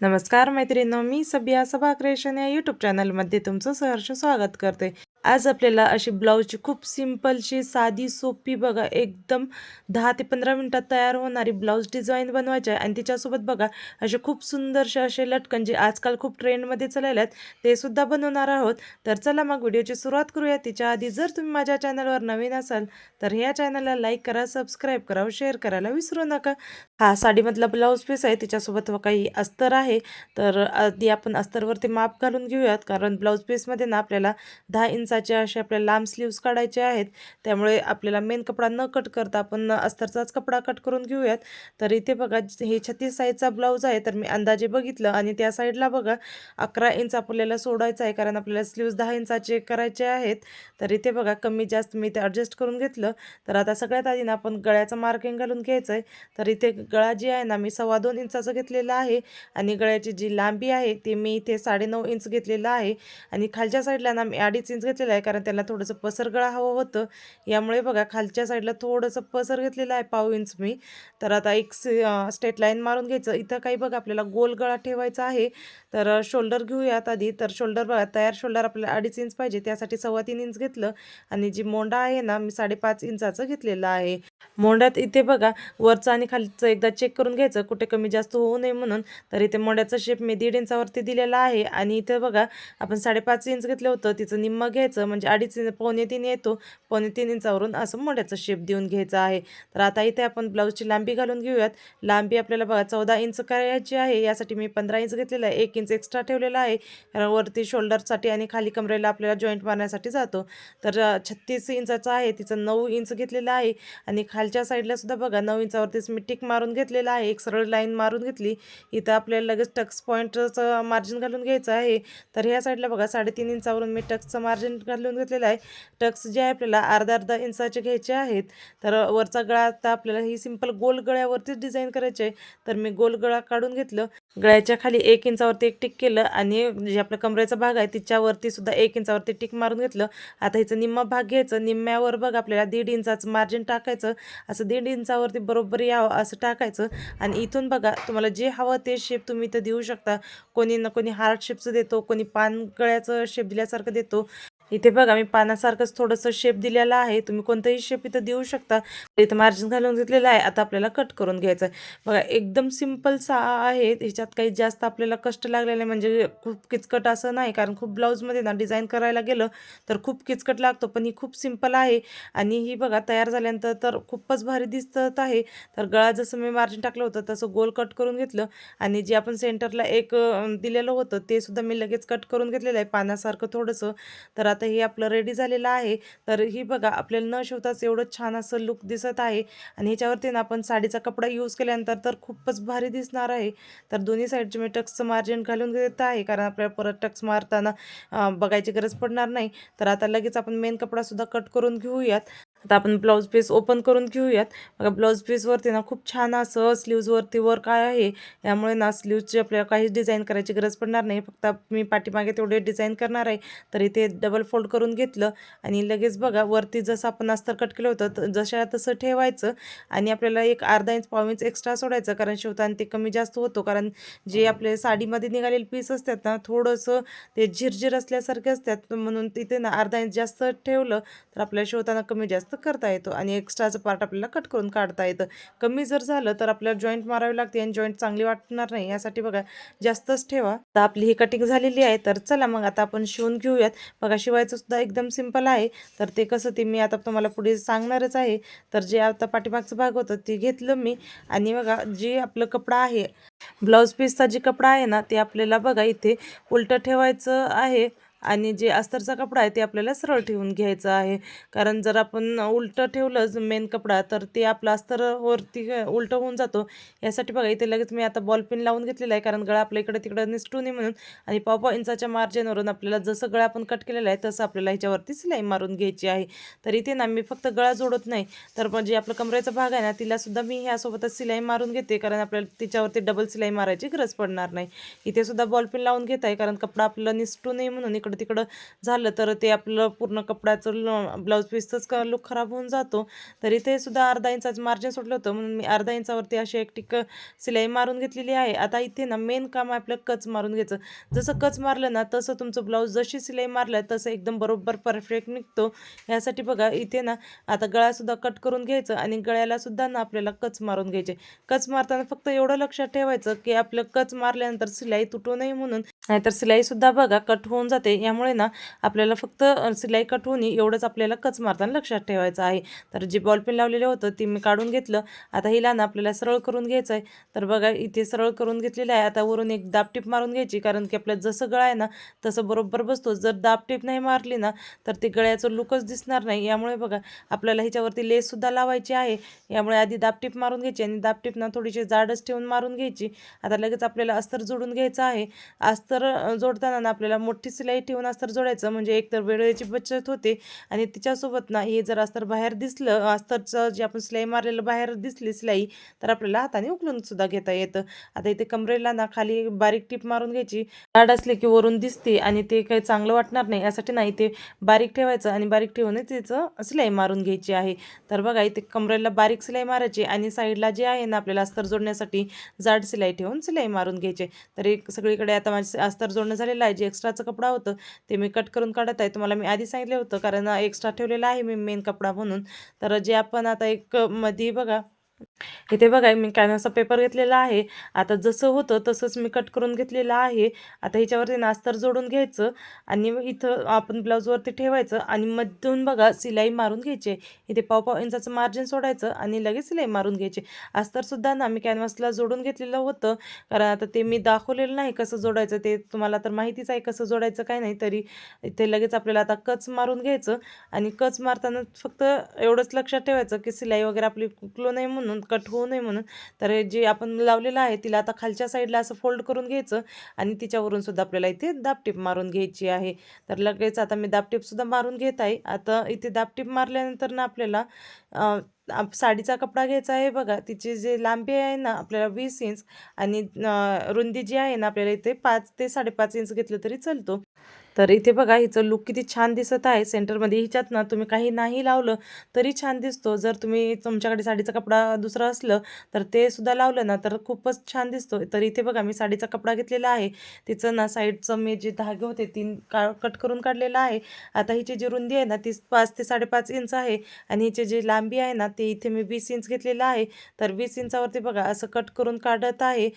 नमस्कार मैत्रिणींनो, मी सबिया सबा क्रिएशन या यूट्यूब चॅनलमध्ये तुमचं सहर्ष स्वागत करते. आज आपल्याला अशी ब्लाऊजची खूप सिंपलशी साधी सोपी बघा एकदम 10 ते 15 मिनिटात तयार होणारी ब्लाऊज डिझाईन बनवायची आहे आणि तिच्यासोबत बघा असे खूप सुंदरसे असे लटकन जे आजकाल खूप ट्रेंडमध्ये चालले आहेत ते सुद्धा बनवणार आहोत. तर चला मग व्हिडिओची सुरुवात करूया. तिच्या आधी जर तुम्ही माझ्या चॅनलवर नवीन असाल तर ह्या चॅनलला लाईक करा, सबस्क्राईब करा व शेअर करायला विसरू नका. हा साडीमधला ब्लाऊज पीस आहे, तिच्यासोबत काही अस्तर आहे. तर आधी आपण अस्तरवरती माप घालून घेऊयात, कारण ब्लाऊज पीसमध्ये ना आपल्याला 10 इंचाचे असे आपल्याला लांब स्लीव्स काढायचे आहेत. त्यामुळे आपल्याला मेन कपडा न कट करता आपण अस्तरचाच कपडा कट करून घेऊयात. तर इथे बघा हे 36 साईजचा ब्लाऊज आहे, तर मी अंदाजे बघितलं आणि त्या साईडला बघा 11 इंच आपल्याला सोडायचं आहे, कारण आपल्याला स्लीव्स 10 इंचाचे करायचे आहेत. तर इथे बघा कमी जास्त मी ते ॲडजस्ट करून घेतलं. तर आता सगळ्यात आधी ना आपण गळ्याचं मार्किंग घालून घ्यायचं आहे. तर इथे गळा जी आहे ना मी 2.25 इंचाचा घेतलेला आहे आणि गळ्याची जी लांबी आहे ती मी इथे 9.5 इंच घेतलेला आहे आणि खालच्या साईडला ना मी 2.5 इंच घेतलेला आहे, कारण त्याला थोडंसं पसर गळा हवं होतं. यामुळे बघा खालच्या साईडला थोडंसं पसर घेतलेलं आहे 1/2 इंच मी. तर आता एक स्ट्रेट लाईन मारून घ्यायचं. इथं काही बघा आपल्याला गोल गळा ठेवायचा आहे. तर शोल्डर घेऊयात आधी. तर शोल्डर बघा तयार शोल्डर आपल्याला 2.5 इंच पाहिजे, त्यासाठी 2.25 इंच घेतलं आणि जी मोंडा आहे ना मी 5.5 इंचाचं घेतलेलं आहे. मोंड्यात इथे बघा वरचं आणि खालचं एकदा चेक करून घ्यायचं कुठे कमी जास्त होऊ नये म्हणून. तर इथे मोंड्याचा शेप मी 1.5 इंचावरती दिलेला आहे आणि इथे बघा आपण 5.5 इंच घेतलं होतं, तिचं निम्मं घ्यायचं म्हणजे 2.5 इंच 2.25 येतो. 2.25 इंचावरून असं मोंड्याचा शेप देऊन घ्यायचा आहे. तर आता इथे आपण ब्लाऊजची लांबी घालून घेऊयात. लांबी आपल्याला बघा 14 इंच करायची आहे, यासाठी मी 15 इंच घेतलेला आहे. 1 इंच एक्स्ट्रा ठेवलेला आहे, कारण वरती शोल्डरसाठी आणि खाली कमरेला आपल्याला जॉईंट मारण्यासाठी जातो. तर 36 इंचाचा आहे, तिचं 9 इंच घेतलेलं आहे आणि खालच्या साईडला सुद्धा बघा 9 इंचावरतीच मी टिक मारून घेतलेला आहे, एक सरळ लाईन मारून घेतली. इथं आपल्याला लगेच टक्स पॉईंटचं मार्जिन घालून घ्यायचं आहे. तर ह्या साईडला बघा 3.5 इंचावरून मी टक्सचं मार्जिन घालून घेतलेलं आहे. टक्स जे आहे आपल्याला अर्धा इंचाचे घ्यायचे आहेत. तर वरचा गळा आता आपल्याला ही सिंपल गोल गळ्यावरतीच डिझाईन करायची आहे. तर मी गोल गळा काढून घेतलं. गळ्याच्या खाली 1 इंचावरती एक टिक केलं आणि जे आपला कमरेचा भाग आहे तिच्यावरती सुद्धा 1 इंचावरती टिक मारून घेतलं. आता हिचं निम्मा भाग घ्यायचं. निम्म्यावर बघा आपल्याला 1.5 इंचाचं मार्जिन टाकायचं. असं 1.5 इंचावरती बरोबर यावं असं टाकायचं आणि इथून बघा तुम्हाला जे हवं ते शेप तुम्ही इथं देऊ शकता. कोणी ना कोणी हार्ट शेपचं देतो, कोणी पान गळ्याचं शेप दिल्यासारखं देतो. इथे बघा मी पानासारखंच थोडंसं शेप दिलेला आहे, तुम्ही कोणताही शेप इथं देऊ शकता. इथं मार्जिन घालून घेतलेलं आहे. आता आपल्याला कट करून घ्यायचं आहे. बघा एकदम सिंपलसा आहे, ह्याच्यात काही जास्त आपल्याला कष्ट लागलेले नाही, म्हणजे खूप किचकट असं नाही, कारण खूप ब्लाऊजमध्ये ना डिझाईन करायला गेलं तर खूप किचकट लागतो, पण ही खूप सिंपल आहे आणि ही बघा तयार झाल्यानंतर तर खूपच भारी दिसत आहे. तर गळा जसं मी मार्जिन टाकलं होतं तसं गोल कट करून घेतलं आणि जे आपण सेंटरला एक दिलेलं होतं ते सुद्धा मी लगेच कट करून घेतलेलं आहे पानासारखं थोडंसं. तर आता हे आपलं रेडी झालेलं आहे. तर ही बघा आपल्याला न शिवताच एवढं छान असं लुक दिसत आहे आणि ह्याच्यावरती ना आपण साडीचा कपडा यूज केल्यानंतर तर खूपच भारी दिसणार आहे. तर दोन्ही साईडचे मी टक्सचं मार्जिन घालून घेत आहे, कारण आपल्याला परत टक्स मारताना बघायची गरज पडणार नाही. तर आता लगेच आपण मेन कपडासुद्धा कट करून घेऊयात. आता आपण ब्लाऊज पीस ओपन करून घेऊयात. बघा ब्लाऊज पीसवरती ना खूप छान असं स्लीव्जवरती वर्क आहे. यामुळे ना स्लीव्जची आपल्याला काहीच डिझाईन करायची गरज पडणार नाही. फक्त मी पाठीमागे तेवढे डिझाईन करणार आहे. तर इथे डबल फोल्ड करून घेतलं आणि लगेच बघा वरती जसं आपण अस्तर कट केलं होतं जशा तसं ठेवायचं आणि आपल्याला एक अर्धा इंच 1/2 इंच एक्स्ट्रा सोडायचं, कारण शिवताना ते कमी जास्त होतो. कारण जे आपले साडीमध्ये निघालेले पीस असतात ना थोडंसं ते झिरझिर असल्यासारखे असतात, म्हणून तिथे ना अर्धा इंच जास्त ठेवलं तर आपल्याला शिवताना कमी जास्त करता येतो आणि एक्स्ट्राचं पार्ट आपल्याला कट करून काढता येतं. कमी जर झालं तर आपल्याला जॉईंट मारावी लागते आणि जॉईंट चांगली वाटणार नाही, यासाठी बघा जास्तच ठेवा. तर आपली ही कटिंग झालेली आहे. तर चला मग आता आपण शिवून घेऊयात. बघा शिवायचं सुद्धा एकदम सिंपल आहे. तर ते कसं ते मी आता तुम्हाला पुढे सांगणारच आहे. तर जे आता पाठीमागचा भाग होतं ते घेतलं मी आणि बघा जे आपलं कपडा आहे ब्लाऊज पीसचा जे कपडा आहे ना ते आपल्याला बघा इथे उलटं ठेवायचं आहे आणि जे अस्तरचा कपडा आहे ते आपल्याला सरळ ठेवून घ्यायचं आहे. कारण जर आपण उलटं ठेवलं मेन कपडा तर ते आपलं अस्तरवरती उलटं होऊन जातो. यासाठी बघा इथे लगेच मी आता बॉल पिन लावून घेतलेला आहे, कारण गळा आपल्या इकडे तिकडं निसटू नये म्हणून आणि 1/2 इंचाच्या मार्जिनवरून आपल्याला जसं गळा आपण कट केलेला आहे तसं आपल्याला ह्याच्यावरती सिलाई मारून घ्यायची आहे. तर इथे ना मी फक्त गळा जोडत नाही, तर म्हणजे आपलं कमरेचा भाग आहे ना तिलासुद्धा मी ह्यासोबतच सिलाई मारून घेते, कारण आपल्याला तिच्यावरती डबल सिलाई मारायची गरज पडणार नाही. इथे सुद्धा बॉल पिन लावून घेत आहे, कारण कपडा आपल्याला निसटू नये म्हणून इकडं इकडं-तिकडं झालं तर ते आपलं पूर्ण कपड्याचं ब्लाऊज पीसचंच लूक खराब होऊन जातो. तर इथे सुद्धा अर्धा इंचाचं मार्जिन सुटलं होतं म्हणून मी अर्धा इंचावरती अशी एक टिक शिलाई मारून घेतलेली आहे. आता इथे ना मेन काम आहे आपलं कच मारून घ्यायचं. जसं कच मारलं ना तसं तुमचं ब्लाऊज जशी शिलाई मारलं तसं एकदम बरोबर परफेक्ट निघतो. यासाठी बघा इथे ना आता गळासुद्धा कट करून घ्यायचं आणि गळ्याला सुद्धा ना आपल्याला कच मारून घ्यायचे. कच मारताना फक्त एवढं लक्षात ठेवायचं की आपलं कच मारल्यानंतर शिलाई तुटू नये म्हणून, नाहीतर शिलाईसुद्धा बघा कट होऊन जाते. यामुळे ना आपल्याला फक्त शिलाई कट होणे एवढंच आपल्याला कच मारताना लक्षात ठेवायचं आहे. तर जे बॉलपेन लावलेलं होतं ते मी काढून घेतलं. आता हिला ना आपल्याला सरळ करून घ्यायचं आहे. तर बघा इथे सरळ करून घेतलेलं आहे. आता वरून एक दाबटीप मारून घ्यायची, कारण की आपलं जसं गळा आहे ना तसं बरोबर बसतो. जर दाबटीप नाही मारली ना तर ते गळ्याचं लुकच दिसणार नाही. यामुळे बघा आपल्याला ह्याच्यावरती लेससुद्धा लावायची आहे. यामुळे आधी दाबटीप मारून घ्यायची आणि दाबटीप ना थोडीशी जाडच ठेवून मारून घ्यायची. आता लगेच आपल्याला अस्तर जोडून घ्यायचं आहे. अस्तर जोडताना ना आपल्याला मोठी शिलाई ठेवून अस्तर जोडायचं, म्हणजे एकतर वेळेची बचत होते आणि तिच्यासोबत ना हे जर अस्तर बाहेर दिसलं, अस्तरचं जे आपण शिलाई मारलेलं बाहेर दिसली शिलाई, तर आपल्याला हाताने उकलून सुद्धा घेता येतं. आता इथे कमरेला ना खाली बारीक टीप मारून घ्यायची. जाड असले की वरून दिसते आणि ते काही चांगलं वाटणार नाही, यासाठी ना इथे बारीक ठेवायचं आणि बारीक ठेवूनच तिचं शिलाई मारून घ्यायची आहे. तर बघा इथे कमरेला बारीक शिलाई मारायची आणि साईडला जे आहे ना आपल्याला अस्तर जोडण्यासाठी जाड शिलाई ठेवून शिलाई मारून घ्यायचे. तर एक सगळीकडे आता माझं अस्तर जोडणं झालेलं आहे. जे एक्स्ट्राचं कपडा होतं ते मी कट करून काढत आहे. तुम्हाला मी आधी सांगितलं होतं, कारण एक्स्ट्रा ठेवलेला आहे मी मेन कपडा म्हणून. तर जे आपण आता एक मध्ये बघा इथे बघा मी कॅनव्हासचा पेपर घेतलेला आहे. आता जसं होतं तसंच मी कट करून घेतलेलं आहे. आता ह्याच्यावरती ना अस्तर जोडून घ्यायचं आणि मग इथं आपण ब्लाऊजवरती ठेवायचं आणि मधून बघा शिलाई मारून घ्यायची. इथे पाव इंचाचं मार्जिन सोडायचं आणि लगेच शिलाई मारून घ्यायची. अस्तरसुद्धा ना मी कॅनव्हासला जोडून घेतलेलं होतं, कारण आता ते मी दाखवलेलं नाही कसं जोडायचं, ते तुम्हाला तर माहितीच आहे कसं जोडायचं काय नाही. तरी इथे लगेच आपल्याला आता कच मारून घ्यायचं आणि कच मारताना फक्त एवढंच लक्षात ठेवायचं की शिलाई वगैरे आपली कुकलो नाही म्हणून, कट होऊ नये म्हणून. तर जे आपण लावलेलं आहे तिला आता खालच्या साईडला असं फोल्ड करून घ्यायचं आणि तिच्यावरून सुद्धा आपल्याला इथे दाबटीप मारून घ्यायची आहे. तर लगेच आता मी दाबटीपसुद्धा मारून घेत आहे. आता इथे दाबटीप मारल्यानंतर ना आपल्याला साडीचा कपडा घ्यायचा आहे. बघा तिची जे लांबी आहे ना आपल्याला 20 इंच आणि रुंदी जी आहे ना आपल्याला इथे 5 ते 5.5 इंच घेतलं तरी चालतो. तर इथे बघा हिचं लुक किती छान दिसत आहे सेंटरमध्ये. हिच्यात ना तुम्ही काही नाही लावलं तरी छान दिसतो. जर तुम्ही तुमच्याकडे साडीचा कपडा दुसरं असलं तर ते सुद्धा लावलं ना तर खूपच छान दिसतो. तर इथे बघा मी साडीचा कपडा घेतलेला आहे. तिचं ना साईडचं मी जे धागे होते 3 कट करून काढलेलं आहे. आता हिची जी रुंदी आहे ना ती 5 ते 5.5 इंच आहे आणि हिची जी लांबी आहे ना ते इथे मी 20 इंच घेतलेलं आहे. तर 20 इंचावरती बघा असं कट करून काढत आहे.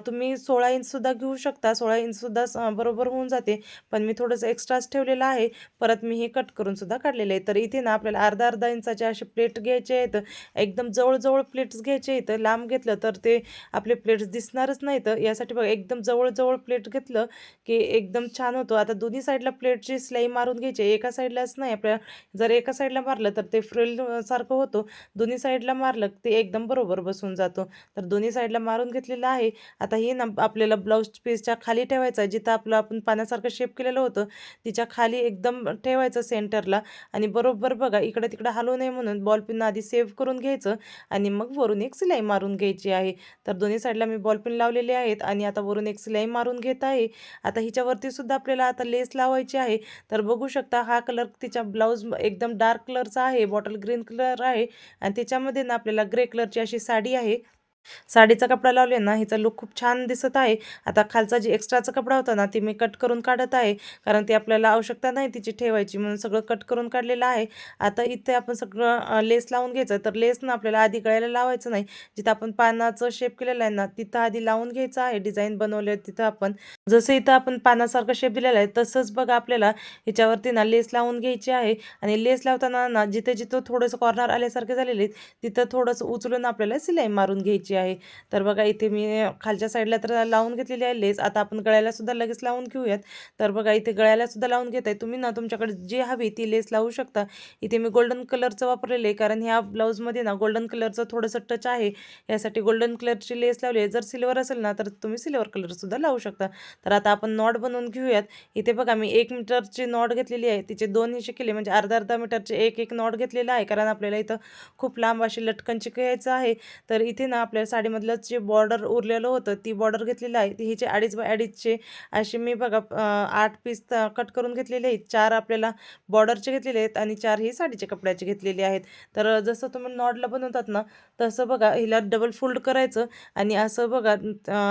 तुम्ही 16 इंचसुद्धा घेऊ शकता. 16 इंचसुद्धा बरोबर होऊन जाते. पण मी थोडंसं एक्स्ट्राच ठेवलेलं आहे. परत मी हे कट करून सुद्धा काढलेलं आहे. तर इथे ना आपल्याला अर्धा इंचाचे असे प्लेट घ्यायचे आहेत. एकदम जवळ प्लेट्स घ्यायचे आहेत. लांब घेतलं तर ते आपले प्लेट्स दिसणारच नाहीत. यासाठी बघा एकदम जवळ प्लेट घेतलं की एकदम छान होतो. आता दोन्ही साईडला प्लेटची शिलाई मारून घ्यायची. एका साईडलाच नाही, आपल्याला जर एका साईडला मारलं तर ते फ्रिल सारखं होतं. दोन्ही साईडला मारलं ते एकदम बरोबर बसून जातो. तर दोन्ही साईडला मारून घेतलेलं आहे. आता हे ना आपल्याला ब्लाऊज पीसच्या खाली ठेवायचं आहे. जिथं आपलं आपण पाण्यासारखं शेप केलेलं होतं तिच्या खाली एकदम ठेवायचं सेंटरला आणि बरोबर बघा इकडं तिकडं हलवू नये म्हणून बॉलपिन आधी सेव्ह करून घ्यायचं आणि मग वरून एक शिलाई मारून घ्यायची आहे. तर दोन्ही साईडला मी बॉलपिन लावलेले आहेत आणि आता वरून एक शिलाई मारून घेत आहे. आता हिच्यावरती सुद्धा आपल्याला आता लेस लावायची आहे. तर बघू शकता हा कलर तिच्या ब्लाऊज एकदम डार्क कलरचा आहे, बॉटल ग्रीन कलर आहे आणि त्याच्यामध्ये ना आपल्याला ग्रे कलरची अशी साडी आहे. साडीचा कपडा लावले ना हिचा लुक खूप छान दिसत आहे. आता खालचा जे एक्स्ट्राचा कपडा होता ना ती मी कट करून काढत आहे, कारण ती आपल्याला आवश्यकता नाही तिची ठेवायची म्हणून सगळं कट करून काढलेलं आहे. आता इथे आपण सगळं लेस लावून घ्यायचं. तर लेस ना आपल्याला आधी गळ्याला लावायचं नाही, जिथं आपण पानाचं शेप केलेलं आहे ना तिथं आधी लावून घ्यायचं आहे. डिझाईन बनवले तिथं आपण जसं इथं आपण पानासारखं शेप दिलेला आहे तसंच बघा आपल्याला ह्याच्यावरती ना लेस लावून घ्यायची आहे आणि लेस लावताना ना जिथे जिथं थोडंसं कॉर्नर आल्यासारखे झालेले तिथं थोडंसं उचलून आपल्याला शिलाई मारून घ्यायची आहे. तर बघा इथे मी खालच्या साईडला तर लावून घेतलेली आहे लेस. आता आपण गळ्याला सुद्धा लगेच लावून घेऊयात. तर बघा इथे गळ्याला सुद्धा लावून घेत आहे. तुम्ही ना तुमच्याकडे जी हवी ती लेस लावू शकता. इथे मी गोल्डन कलरचं वापरलेलं आहे, कारण ह्या ब्लाऊजमध्ये ना गोल्डन कलरचं थोडंसं टच आहे, यासाठी गोल्डन कलरची लेस लावली आहे. जर सिल्वर असेल ना तर तुम्ही सिल्वर कलरसुद्धा लावू शकता. तर आता आपण नॉट बनवून घेऊयात. इथे बघा मी 1 मीटरची नॉट घेतलेली आहे. तिचे 2 हिस्से केले, म्हणजे अर्धा मीटरचे एक नॉट घेतलेला आहे, कारण आपल्याला इथं खूप लांब अशी लटकन चिकवायचं आहे. तर इथे ना आपल्याला साडीमधलं जे बॉर्डर उरलेलं होतं ती बॉर्डर घेतलेली आहे. हिचे 2.5 बाय 2.5चे असे मी बघा 8 पीस कट करून घेतलेले आहेत. 4 आपल्याला बॉर्डरचे घेतलेले आहेत आणि 4 ही साडीच्या कपड्याचे घेतलेले आहेत. तर जसं तुम्ही नॉडला बनवतात ना तसं बघा हिला डबल फोल्ड करायचं आणि असं बघा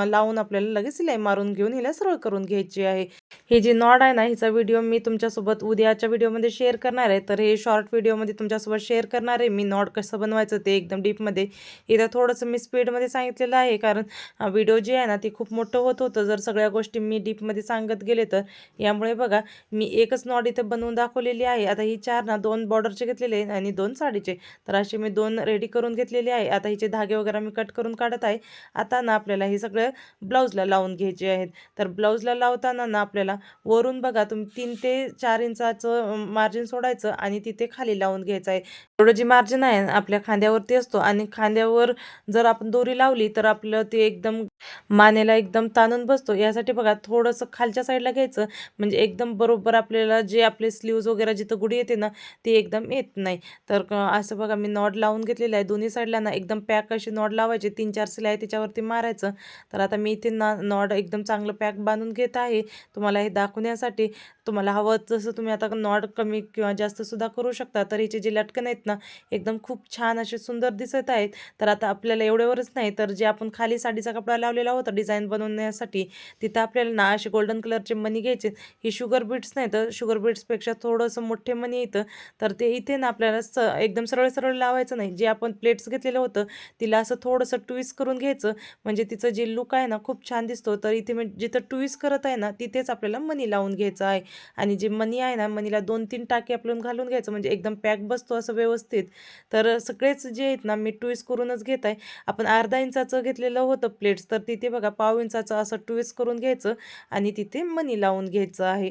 लावून आपल्याला लगेच सिलाई मारून घेऊन हिला सरळ करून घ्यायची आहे. ही जी नॉड आहे ना हिचा व्हिडिओ मी तुमच्यासोबत उद्याच्या व्हिडिओमध्ये शेअर करणार आहे. तर हे शॉर्ट व्हिडिओमध्ये तुमच्यासोबत शेअर करणार आहे मी नॉड कसं बनवायचं ते एकदम डीपमध्ये. इथं थोडंसं मी स्पीडमध्ये सांगितलेलं आहे कारण व्हिडिओ जी आहे ना ती खूप मोठं होत होतं जर सगळ्या गोष्टी मी डीपमध्ये सांगत गेले तर. यामुळे बघा मी एकच नॉड इथं बनवून दाखवलेली आहे. आता ही 4 ना 2 बॉर्डरचे घेतलेले आहे आणि 2 साडीचे. तर असे मी 2 रेडी करून घेतलेले आहे. आता हिचे धागे वगैरे मी कट करून काढत आहे. आता ना आपल्याला हे सगळं ब्लाऊजला लावून घ्यायचे आहेत. तर ब्लाऊजला लावताना ना आपल्याला वरून बघा तुम्ही 3 ते 4 इंचाचं मार्जिन सोडायचं आणि तिथे खाली लावून घ्यायचं आहे. एवढं जे मार्जिन आहे आपल्या खांद्यावरती असतो आणि खांद्यावर जर आपण दोरी लावली तर आपलं ते एकदम मानेला एकदम ताणून बसतो. यासाठी बघा थोडंसं खालच्या साईडला घ्यायचं म्हणजे एकदम बरोबर आपल्याला जे आपले स्लीव्ज वगैरे जिथं गुढी येते ना ती एकदम येत नाही. तर असं बघा मी नॉड लावून घेतलेलं आहे. दोन्ही साईडला ना एकदम पॅक अशी नॉड लावायची 3-4 शिलाई त्याच्यावरती मारायचं. तर आता मी इथे नॉड एकदम चांगलं पॅक बांधून घेत आहे. तुम्हाला हे दाखवण्यासाठी तुम्हाला हवं तसं तुम्ही आता नॉड कमी किंवा जास्त सुद्धा करू शकता. तर हिचे जे लटकन आहेत ना एकदम खूप छान असे सुंदर दिसत आहेत. तर आता आपल्याला एवढ्यावरच नाही तर जे आपण खाली साडीचा कपडा लावलेला होता डिझाईन बनवण्यासाठी तिथं आपल्याला ना असे गोल्डन कलरचे मणी घ्यायचे. ही शुगर बीट्स नाही तर शुगर बीट्सपेक्षा थोडंसं मोठे मणी येतं. तर ते इथे ना आपल्याला एकदम सरळ सरळ लावायचं नाही. जे आपण प्लेट्स घेतलेलं होतं तिला असं थोडंसं ट्विस्ट करून घ्यायचं म्हणजे तिचं जे लुक आहे ना खूप छान दिसतो. तर इथे मी जिथं ट्विस्ट करत आहे ना तिथेच आपल्याला मणी लावून घ्यायचं आहे आणि जे मणी आहे ना मनीला 2-3 टाके आपण घालून घ्यायचं म्हणजे एकदम पॅक बसतो असं व्यवस्थित. तर सगळेच जे आहेत ना मी ट्विस्ट करूनच घेत आहे. आपण अर्धा इंचाचं घेतलेलं होतं प्लेट्स तर तिथे बघा पाव इंचाचं असं ट्विस्ट करून घ्यायचं आणि तिथे मणी लावून घ्यायचं आहे.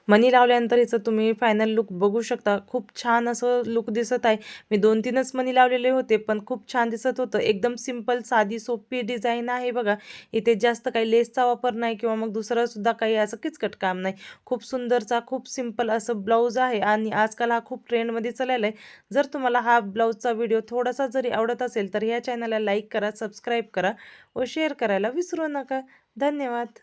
मणी लावल्यानंतर हिचं तुम्ही फायनल लुक बघू शकता. खूप छान असं लुक दिसत आहे. मी 2-3च मणी लावलेले होते पण खूप छान दिसत होतं. एकदम सिंपल साधी सोपी डिझाईन आहे बघा. इथे जास्त काही लेसचा वापर नाही किंवा मग दुसरं सुद्धा काही असं किचकट काम नाही. खूप सुंदरचा खूप सिंपल असं ब्लाऊज आहे आणि आजकाल हा खूप ट्रेंडमध्ये चाललेला आहे. जर तुम्हाला हा ब्लाऊजचा व्हिडिओ थोडासा जरी आवडत असेल तर ह्या चॅनलला लाईक करा, सबस्क्राईब करा व शेअर करायला विसरू नका. धन्यवाद.